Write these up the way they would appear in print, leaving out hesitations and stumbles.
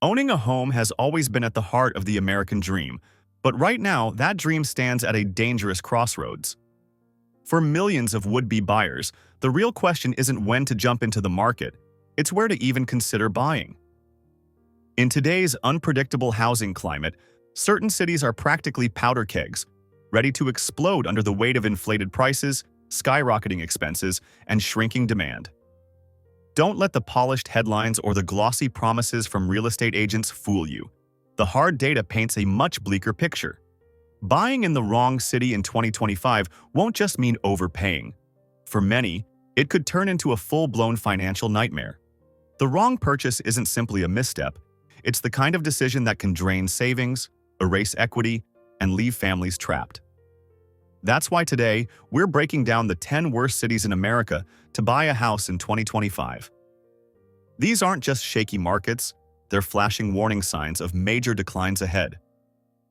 Owning a home has always been at the heart of the American dream, but right now that dream stands at a dangerous crossroads. For millions of would-be buyers, the real question isn't when to jump into the market, it's where to even consider buying. In today's unpredictable housing climate, certain cities are practically powder kegs, ready to explode under the weight of inflated prices, skyrocketing expenses, and shrinking demand. Don't let the polished headlines or the glossy promises from real estate agents fool you. The hard data paints a much bleaker picture. Buying in the wrong city in 2025 won't just mean overpaying. For many, it could turn into a full-blown financial nightmare. The wrong purchase isn't simply a misstep. It's the kind of decision that can drain savings, erase equity, and leave families trapped. That's why today, we're breaking down the 10 worst cities in America to buy a house in 2025. These aren't just shaky markets, they're flashing warning signs of major declines ahead.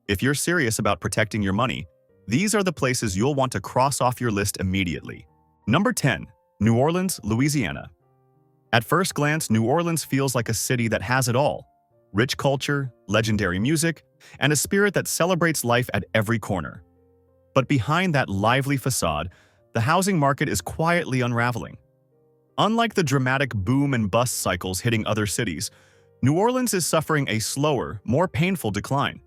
If you're serious about protecting your money, these are the places you'll want to cross off your list immediately. Number 10. New Orleans, Louisiana. At first glance, New Orleans feels like a city that has it all: rich culture, legendary music, and a spirit that celebrates life at every corner. But behind that lively facade, the housing market is quietly unraveling. Unlike the dramatic boom and bust cycles hitting other cities, New Orleans is suffering a slower, more painful decline.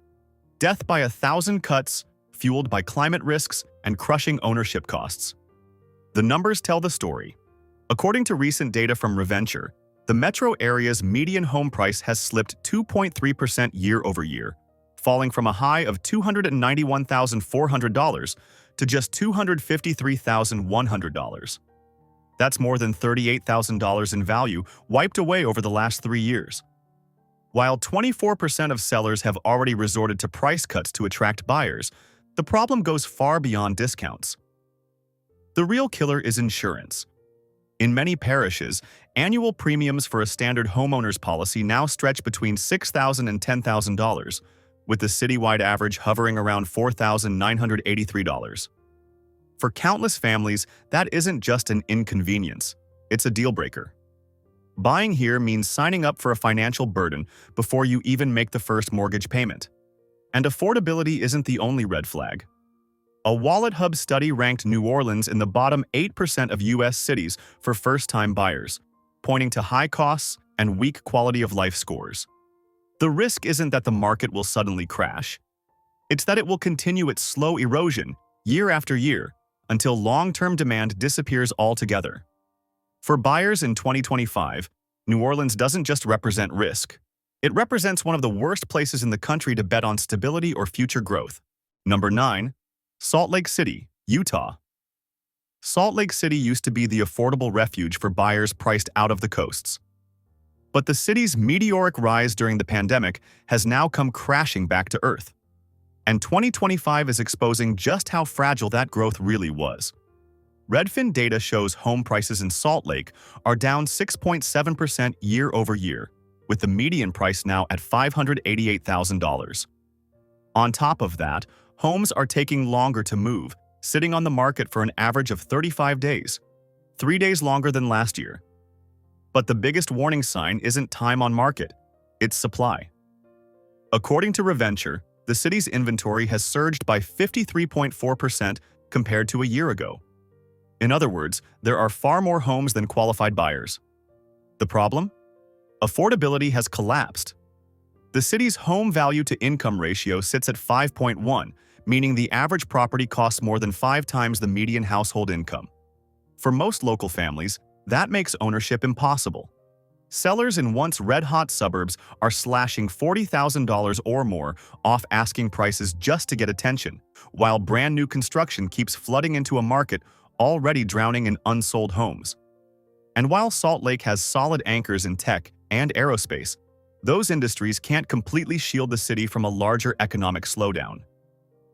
Death by 1,000 cuts, fueled by climate risks and crushing ownership costs. The numbers tell the story. According to recent data from Redfin, the metro area's median home price has slipped 2.3% year over year, falling from a high of $291,400 to just $253,100. That's more than $38,000 in value wiped away over the last 3 years. While 24% of sellers have already resorted to price cuts to attract buyers, the problem goes far beyond discounts. The real killer is insurance. In many parishes, annual premiums for a standard homeowner's policy now stretch between $6,000 and $10,000, with the citywide average hovering around $4,983. For countless families, that isn't just an inconvenience, it's a deal breaker. Buying here means signing up for a financial burden before you even make the first mortgage payment. And affordability isn't the only red flag. A Wallet Hub study ranked New Orleans in the bottom 8% of U.S. cities for first-time buyers, pointing to high costs and weak quality of life scores. The risk isn't that the market will suddenly crash. It's that it will continue its slow erosion year after year until long-term demand disappears altogether. For buyers in 2025, New Orleans doesn't just represent risk. It represents one of the worst places in the country to bet on stability or future growth. Number 9. Salt Lake City, Utah. Salt Lake City used to be the affordable refuge for buyers priced out of the coasts. But the city's meteoric rise during the pandemic has now come crashing back to earth. And 2025 is exposing just how fragile that growth really was. Redfin data shows home prices in Salt Lake are down 6.7% year over year, with the median price now at $588,000. On top of that, homes are taking longer to move, sitting on the market for an average of 35 days, 3 days longer than last year. But the biggest warning sign isn't time on market, it's supply. According to Redfin, the city's inventory has surged by 53.4% compared to a year ago. In other words, there are far more homes than qualified buyers. The problem? Affordability has collapsed. The city's home value to income ratio sits at 5.1, meaning the average property costs more than 5 times the median household income. For most local families, that makes ownership impossible. Sellers in once red-hot suburbs are slashing $40,000 or more off asking prices just to get attention, while brand new construction keeps flooding into a market already drowning in unsold homes. And while Salt Lake has solid anchors in tech and aerospace, those industries can't completely shield the city from a larger economic slowdown.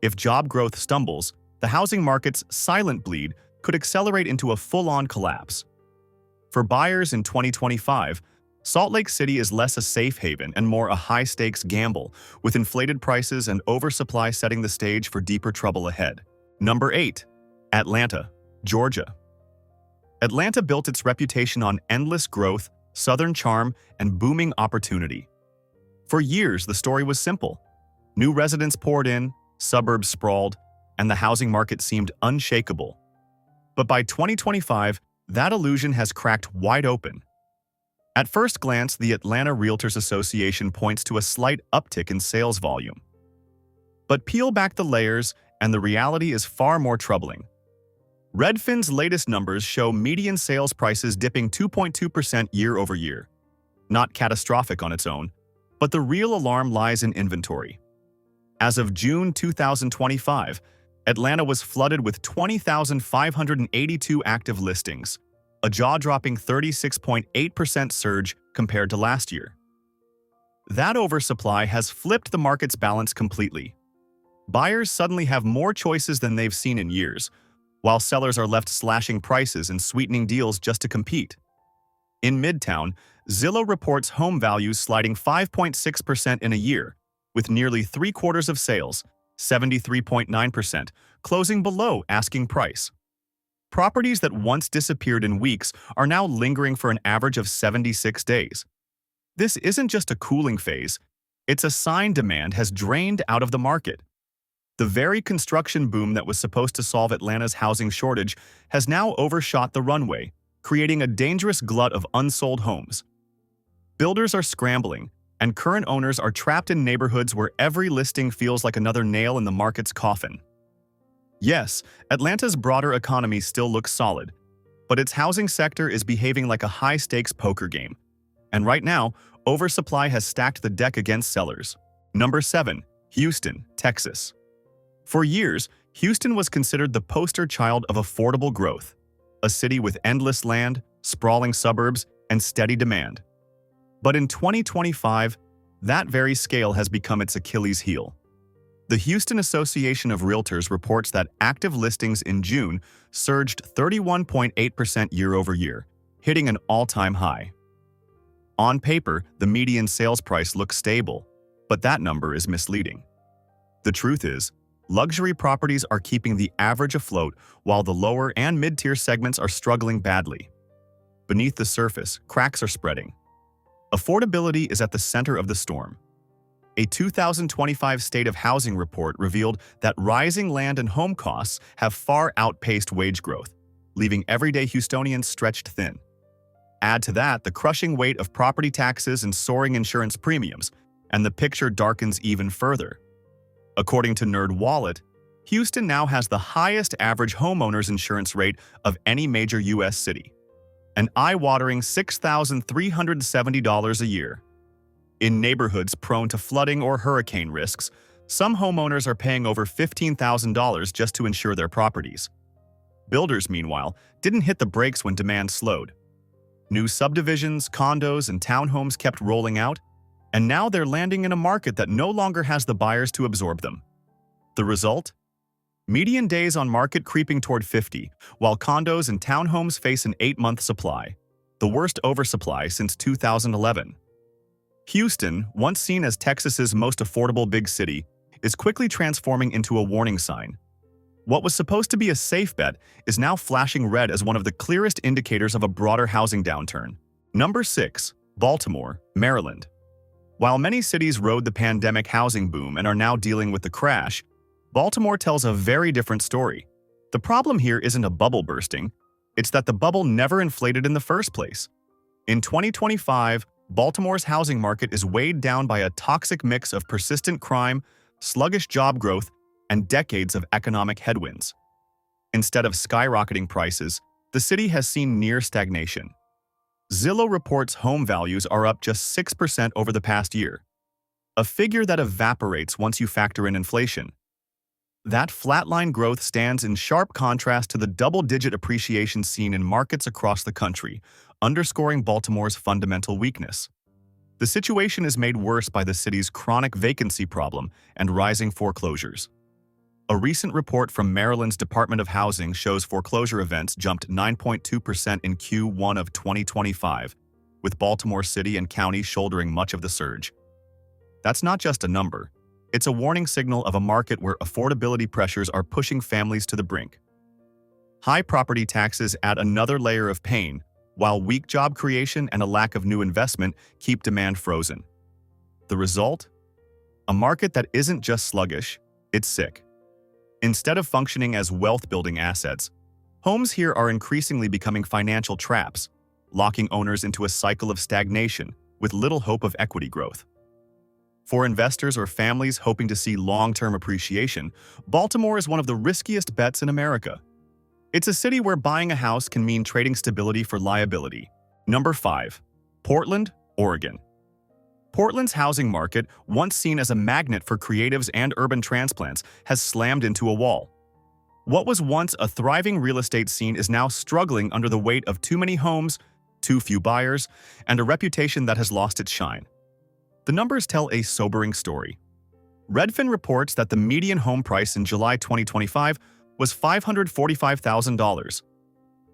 If job growth stumbles, the housing market's silent bleed could accelerate into a full-on collapse. For buyers in 2025, Salt Lake City is less a safe haven and more a high-stakes gamble, with inflated prices and oversupply setting the stage for deeper trouble ahead. Number 8. Atlanta, Georgia. Atlanta built its reputation on endless growth, southern charm, and booming opportunity. For years, the story was simple. New residents poured in, suburbs sprawled, and the housing market seemed unshakable. But by 2025, that illusion has cracked wide open. At first glance, the Atlanta Realtors Association points to a slight uptick in sales volume. But peel back the layers, and the reality is far more troubling. Redfin's latest numbers show median sales prices dipping 2.2% year over year. Not catastrophic on its own, but the real alarm lies in inventory. As of June 2025, Atlanta was flooded with 20,582 active listings, a jaw-dropping 36.8% surge compared to last year. That oversupply has flipped the market's balance completely. Buyers suddenly have more choices than they've seen in years, while sellers are left slashing prices and sweetening deals just to compete. In Midtown, Zillow reports home values sliding 5.6% in a year, with nearly three-quarters of sales, 73.9%, closing below asking price. Properties that once disappeared in weeks are now lingering for an average of 76 days. This isn't just a cooling phase, it's a sign demand has drained out of the market. The very construction boom that was supposed to solve Atlanta's housing shortage has now overshot the runway, creating a dangerous glut of unsold homes. Builders are scrambling, and current owners are trapped in neighborhoods where every listing feels like another nail in the market's coffin. Yes, Atlanta's broader economy still looks solid, but its housing sector is behaving like a high-stakes poker game. And right now, oversupply has stacked the deck against sellers. Number 7. Houston, Texas. For years, Houston was considered the poster child of affordable growth, a city with endless land, sprawling suburbs, and steady demand. But in 2025, that very scale has become its Achilles heel. The Houston Association of Realtors reports that active listings in June surged 31.8% year over year, hitting an all-time high. On paper, the median sales price looks stable, but that number is misleading. The truth is, luxury properties are keeping the average afloat while the lower and mid-tier segments are struggling badly. Beneath the surface, cracks are spreading. Affordability is at the center of the storm. A 2025 State of Housing report revealed that rising land and home costs have far outpaced wage growth, leaving everyday Houstonians stretched thin. Add to that the crushing weight of property taxes and soaring insurance premiums, and the picture darkens even further. According to NerdWallet, Houston now has the highest average homeowners insurance rate of any major U.S. city, an eye-watering $6,370 a year. In neighborhoods prone to flooding or hurricane risks, some homeowners are paying over $15,000 just to insure their properties. Builders, meanwhile, didn't hit the brakes when demand slowed. New subdivisions, condos, and townhomes kept rolling out, and now they're landing in a market that no longer has the buyers to absorb them. The result? Median days on market creeping toward 50, while condos and townhomes face an 8-month supply, the worst oversupply since 2011. Houston, once seen as Texas's most affordable big city, is quickly transforming into a warning sign. What was supposed to be a safe bet is now flashing red as one of the clearest indicators of a broader housing downturn. Number 6. Baltimore, Maryland. While many cities rode the pandemic housing boom and are now dealing with the crash, Baltimore tells a very different story. The problem here isn't a bubble bursting, it's that the bubble never inflated in the first place. In 2025, Baltimore's housing market is weighed down by a toxic mix of persistent crime, sluggish job growth, and decades of economic headwinds. Instead of skyrocketing prices, the city has seen near stagnation. Zillow reports home values are up just 6% over the past year, a figure that evaporates once you factor in inflation. That flatline growth stands in sharp contrast to the double-digit appreciation seen in markets across the country, underscoring Baltimore's fundamental weakness. The situation is made worse by the city's chronic vacancy problem and rising foreclosures. A recent report from Maryland's Department of Housing shows foreclosure events jumped 9.2% in Q1 of 2025, with Baltimore City and County shouldering much of the surge. That's not just a number. It's a warning signal of a market where affordability pressures are pushing families to the brink. High property taxes add another layer of pain, while weak job creation and a lack of new investment keep demand frozen. The result? A market that isn't just sluggish, it's sick. Instead of functioning as wealth-building assets, homes here are increasingly becoming financial traps, locking owners into a cycle of stagnation with little hope of equity growth. For investors or families hoping to see long-term appreciation, Baltimore is one of the riskiest bets in America. It's a city where buying a house can mean trading stability for liability. Number 5. Portland, Oregon. Portland's housing market, once seen as a magnet for creatives and urban transplants, has slammed into a wall. What was once a thriving real estate scene is now struggling under the weight of too many homes, too few buyers, and a reputation that has lost its shine. The numbers tell a sobering story. Redfin reports that the median home price in July 2025 was $545,000.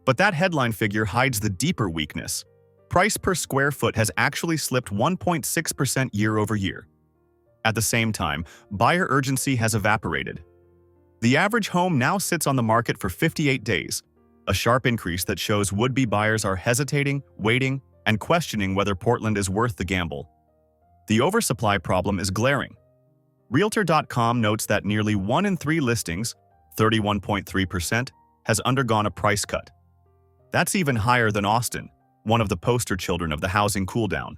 But that headline figure hides the deeper weakness. Price per square foot has actually slipped 1.6% year over year. At the same time, buyer urgency has evaporated. The average home now sits on the market for 58 days, a sharp increase that shows would-be buyers are hesitating, waiting, and questioning whether Portland is worth the gamble. The oversupply problem is glaring. Realtor.com notes that nearly 1 in 3 listings, 31.3%, has undergone a price cut. That's even higher than Austin, one of the poster children of the housing cooldown.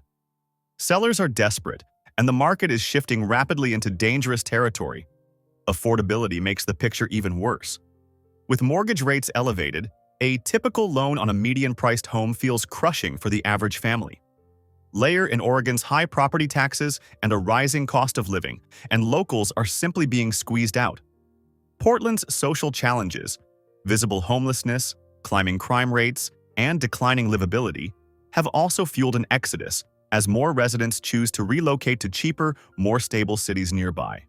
Sellers are desperate, and the market is shifting rapidly into dangerous territory. Affordability makes the picture even worse. With mortgage rates elevated, a typical loan on a median-priced home feels crushing for the average family. Layer in Oregon's high property taxes and a rising cost of living, and locals are simply being squeezed out. Portland's social challenges, visible homelessness, climbing crime rates, and declining livability, have also fueled an exodus as more residents choose to relocate to cheaper, more stable cities nearby.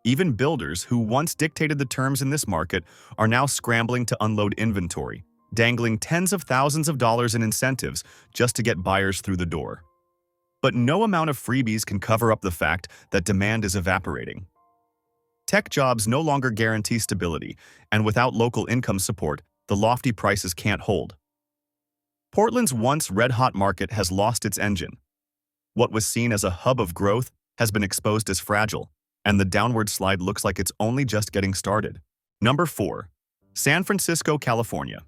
Even builders who once dictated the terms in this market are now scrambling to unload inventory, dangling tens of thousands of dollars in incentives just to get buyers through the door. But no amount of freebies can cover up the fact that demand is evaporating. Tech jobs no longer guarantee stability, and without local income support, the lofty prices can't hold. Portland's once red-hot market has lost its engine. What was seen as a hub of growth has been exposed as fragile, and the downward slide looks like it's only just getting started. Number 4. San Francisco, California.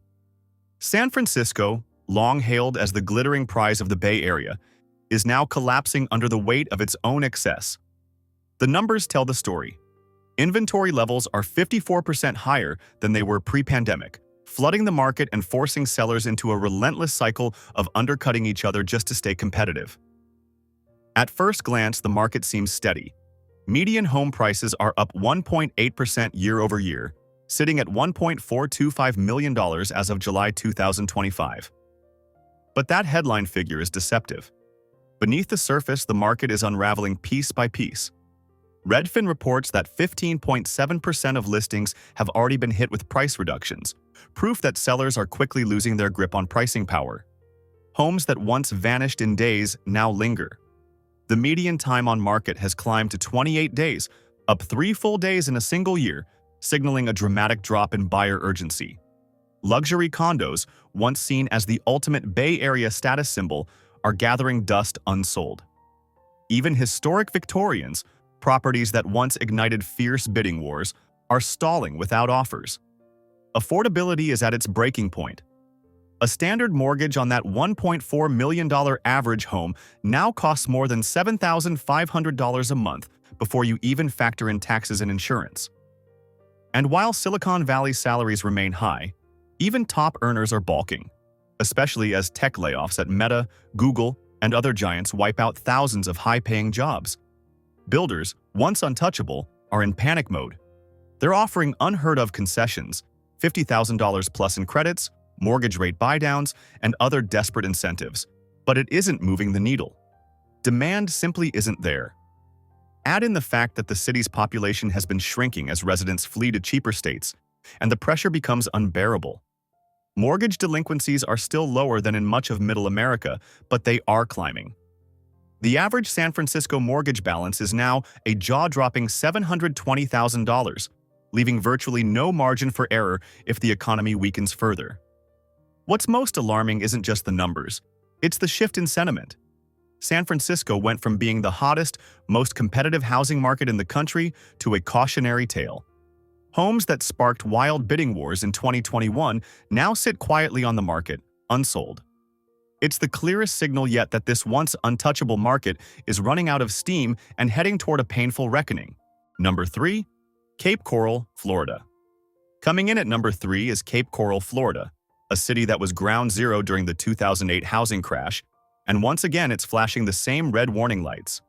San Francisco, long hailed as the glittering prize of the Bay Area, is now collapsing under the weight of its own excess. The numbers tell the story. Inventory levels are 54% higher than they were pre-pandemic, flooding the market and forcing sellers into a relentless cycle of undercutting each other just to stay competitive. At first glance, the market seems steady. Median home prices are up 1.8% year over year, sitting at $1.425 million as of July 2025. But that headline figure is deceptive. Beneath the surface, the market is unraveling piece by piece. Redfin reports that 15.7% of listings have already been hit with price reductions, proof that sellers are quickly losing their grip on pricing power. Homes that once vanished in days now linger. The median time on market has climbed to 28 days, up 3 full days in a single year, signaling a dramatic drop in buyer urgency. Luxury condos, once seen as the ultimate Bay Area status symbol, are gathering dust unsold. Even historic Victorians, properties that once ignited fierce bidding wars, are stalling without offers. Affordability is at its breaking point. A standard mortgage on that $1.4 million average home now costs more than $7,500 a month before you even factor in taxes and insurance. And while Silicon Valley salaries remain high, even top earners are balking, especially as tech layoffs at Meta, Google, and other giants wipe out thousands of high-paying jobs. Builders, once untouchable, are in panic mode. They're offering unheard-of concessions, $50,000 plus in credits, mortgage rate buydowns, and other desperate incentives. But it isn't moving the needle. Demand simply isn't there. Add in the fact that the city's population has been shrinking as residents flee to cheaper states, and the pressure becomes unbearable. Mortgage delinquencies are still lower than in much of Middle America, but they are climbing. The average San Francisco mortgage balance is now a jaw-dropping $720,000, leaving virtually no margin for error if the economy weakens further. What's most alarming isn't just the numbers, it's the shift in sentiment. San Francisco went from being the hottest, most competitive housing market in the country to a cautionary tale. Homes that sparked wild bidding wars in 2021 now sit quietly on the market, unsold. It's the clearest signal yet that this once untouchable market is running out of steam and heading toward a painful reckoning. Number 3. Cape Coral, Florida. Coming in at number 3 is Cape Coral, Florida, a city that was ground zero during the 2008 housing crash, and once again it's flashing the same red warning lights.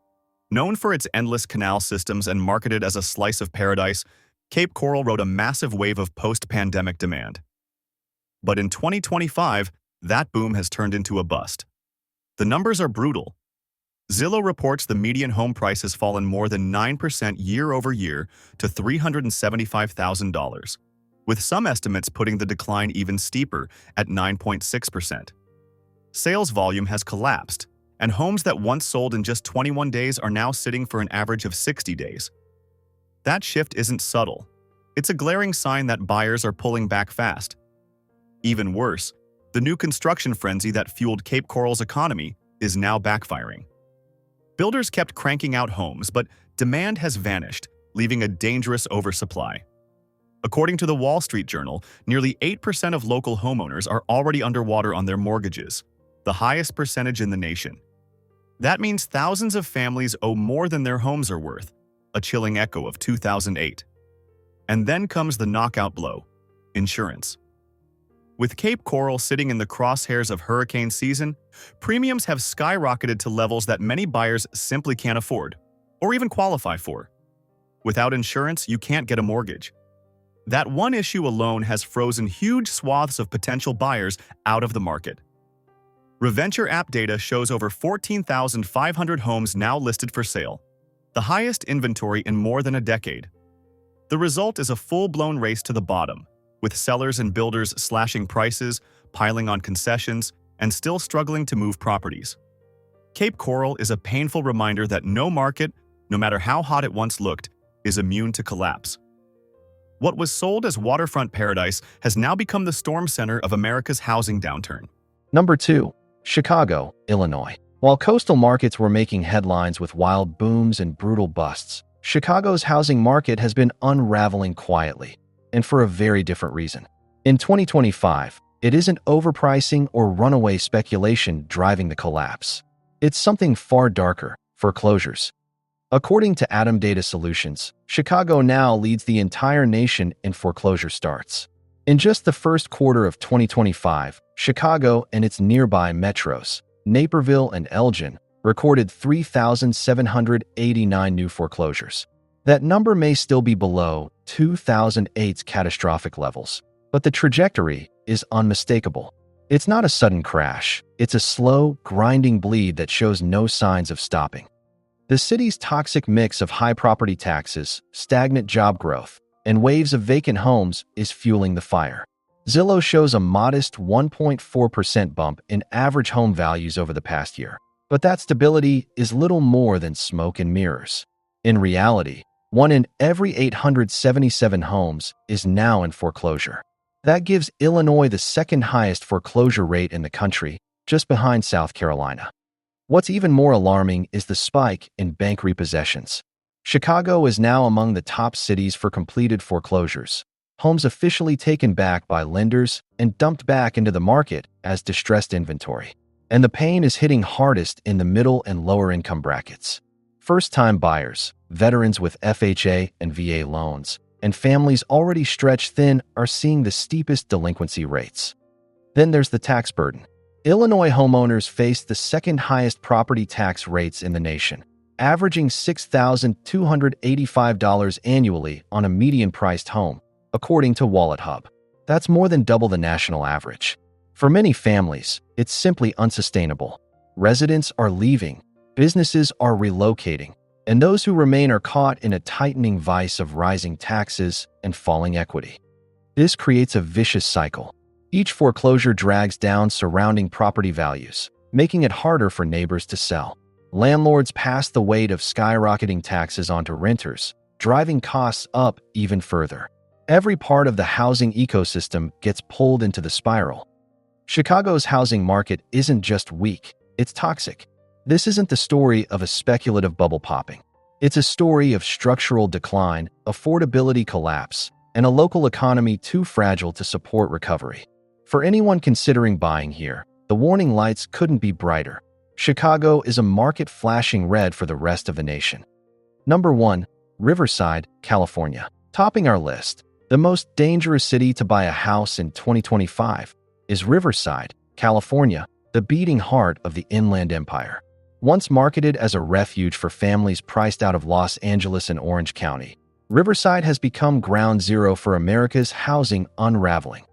Known for its endless canal systems and marketed as a slice of paradise, Cape Coral rode a massive wave of post-pandemic demand. But in 2025, that boom has turned into a bust. The numbers are brutal. Zillow reports the median home price has fallen more than 9% year over year to $375,000, with some estimates putting the decline even steeper at 9.6%. Sales volume has collapsed, and homes that once sold in just 21 days are now sitting for an average of 60 days. That shift isn't subtle. It's a glaring sign that buyers are pulling back fast. Even worse, the new construction frenzy that fueled Cape Coral's economy is now backfiring. Builders kept cranking out homes, but demand has vanished, leaving a dangerous oversupply. According to the Wall Street Journal, nearly 8% of local homeowners are already underwater on their mortgages, the highest percentage in the nation. That means thousands of families owe more than their homes are worth, a chilling echo of 2008. And then comes the knockout blow: insurance. With Cape Coral sitting in the crosshairs of hurricane season, premiums have skyrocketed to levels that many buyers simply can't afford, or even qualify for. Without insurance, you can't get a mortgage. That one issue alone has frozen huge swaths of potential buyers out of the market. Reventure app data shows over 14,500 homes now listed for sale, the highest inventory in more than a decade. The result is a full-blown race to the bottom, with sellers and builders slashing prices, piling on concessions, and still struggling to move properties. Cape Coral is a painful reminder that no market, no matter how hot it once looked, is immune to collapse. What was sold as waterfront paradise has now become the storm center of America's housing downturn. Number 2. Chicago, Illinois. While coastal markets were making headlines with wild booms and brutal busts, Chicago's housing market has been unraveling quietly, and for a very different reason. In 2025, it isn't overpricing or runaway speculation driving the collapse. It's something far darker: foreclosures. According to Atom Data Solutions, Chicago now leads the entire nation in foreclosure starts. In just the first quarter of 2025, Chicago and its nearby metros, Naperville and Elgin, recorded 3,789 new foreclosures. That number may still be below 2008's catastrophic levels, but the trajectory is unmistakable. It's not a sudden crash. It's a slow, grinding bleed that shows no signs of stopping. The city's toxic mix of high property taxes, stagnant job growth, and waves of vacant homes is fueling the fire. Zillow shows a modest 1.4% bump in average home values over the past year, but that stability is little more than smoke and mirrors. In reality, 1 in every 877 homes is now in foreclosure. That gives Illinois the second highest foreclosure rate in the country, just behind South Carolina. What's even more alarming is the spike in bank repossessions. Chicago is now among the top cities for completed foreclosures, homes officially taken back by lenders and dumped back into the market as distressed inventory. And the pain is hitting hardest in the middle and lower income brackets. First-time buyers, veterans with FHA and VA loans, and families already stretched thin are seeing the steepest delinquency rates. Then there's the tax burden. Illinois homeowners face the second highest property tax rates in the nation, averaging $6,285 annually on a median-priced home, according to WalletHub. That's more than double the national average. For many families, it's simply unsustainable. Residents are leaving, businesses are relocating, and those who remain are caught in a tightening vice of rising taxes and falling equity. This creates a vicious cycle. Each foreclosure drags down surrounding property values, making it harder for neighbors to sell. Landlords pass the weight of skyrocketing taxes onto renters, driving costs up even further. Every part of the housing ecosystem gets pulled into the spiral. Chicago's housing market isn't just weak, it's toxic. This isn't the story of a speculative bubble popping. It's a story of structural decline, affordability collapse, and a local economy too fragile to support recovery. For anyone considering buying here, the warning lights couldn't be brighter. Chicago is a market flashing red for the rest of the nation. Number 1. Riverside, California. Topping our list, the most dangerous city to buy a house in 2025 is Riverside, California, the beating heart of the Inland Empire. Once marketed as a refuge for families priced out of Los Angeles and Orange County, Riverside has become ground zero for America's housing unraveling.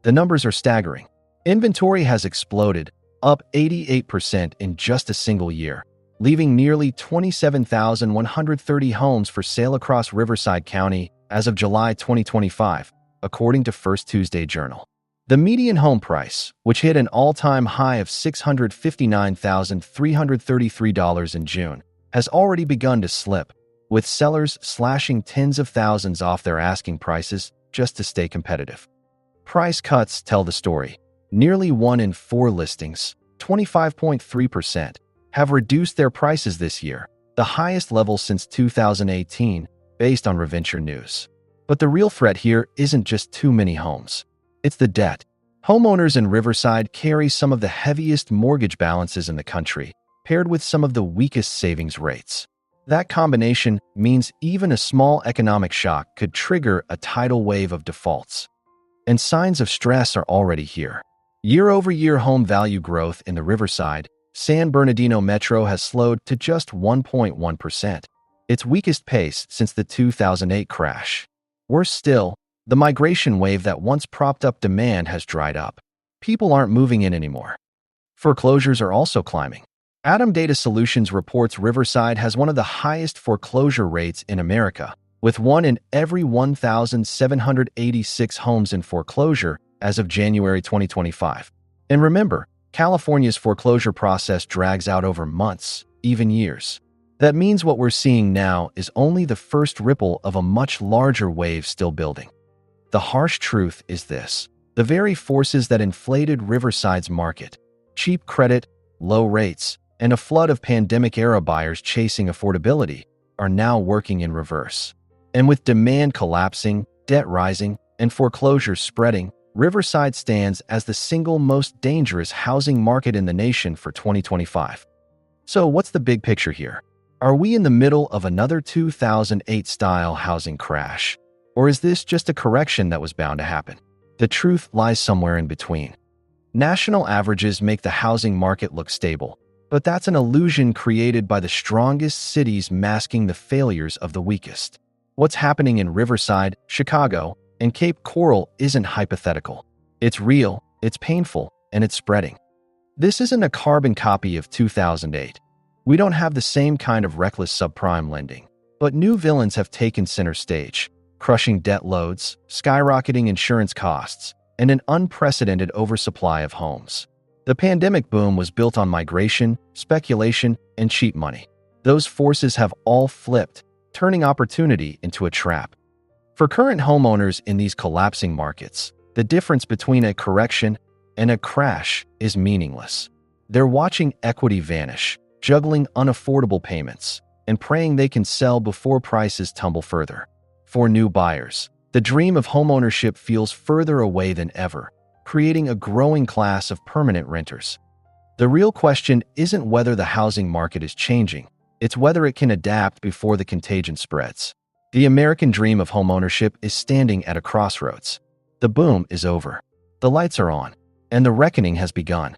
The numbers are staggering. Inventory has exploded, up 88% in just a single year, leaving nearly 27,130 homes for sale across Riverside County as of July 2025, according to First Tuesday Journal. The median home price, which hit an all-time high of $659,333 in June, has already begun to slip, with sellers slashing tens of thousands off their asking prices just to stay competitive. Price cuts tell the story. Nearly 1 in 4 listings, 25.3%, have reduced their prices this year, the highest level since 2018, based on Reventure News. But the real threat here isn't just too many homes. It's the debt. Homeowners in Riverside carry some of the heaviest mortgage balances in the country, paired with some of the weakest savings rates. That combination means even a small economic shock could trigger a tidal wave of defaults. And signs of stress are already here. Year-over-year home value growth in the Riverside, San Bernardino metro has slowed to just 1.1%, its weakest pace since the 2008 crash. Worse still, the migration wave that once propped up demand has dried up. People aren't moving in anymore. Foreclosures are also climbing. Adam Data Solutions reports Riverside has one of the highest foreclosure rates in America, with 1 in every 1,786 homes in foreclosure as of January 2025. And remember, California's foreclosure process drags out over months, even years. That means what we're seeing now is only the first ripple of a much larger wave still building. The harsh truth is this: the very forces that inflated Riverside's market, cheap credit, low rates, and a flood of pandemic-era buyers chasing affordability, are now working in reverse. And with demand collapsing, debt rising, and foreclosures spreading, Riverside stands as the single most dangerous housing market in the nation for 2025. So what's the big picture here? Are we in the middle of another 2008-style housing crash? Or is this just a correction that was bound to happen? The truth lies somewhere in between. National averages make the housing market look stable, but that's an illusion created by the strongest cities masking the failures of the weakest. What's happening in Riverside, Chicago, and Cape Coral isn't hypothetical. It's real, it's painful, and it's spreading. This isn't a carbon copy of 2008. We don't have the same kind of reckless subprime lending, but new villains have taken center stage, crushing debt loads, skyrocketing insurance costs, and an unprecedented oversupply of homes. The pandemic boom was built on migration, speculation, and cheap money. Those forces have all flipped, turning opportunity into a trap. For current homeowners in these collapsing markets, the difference between a correction and a crash is meaningless. They're watching equity vanish, juggling unaffordable payments, and praying they can sell before prices tumble further. For new buyers, the dream of homeownership feels further away than ever, creating a growing class of permanent renters. The real question isn't whether the housing market is changing, it's whether it can adapt before the contagion spreads. The American dream of homeownership is standing at a crossroads. The boom is over. The lights are on, and the reckoning has begun.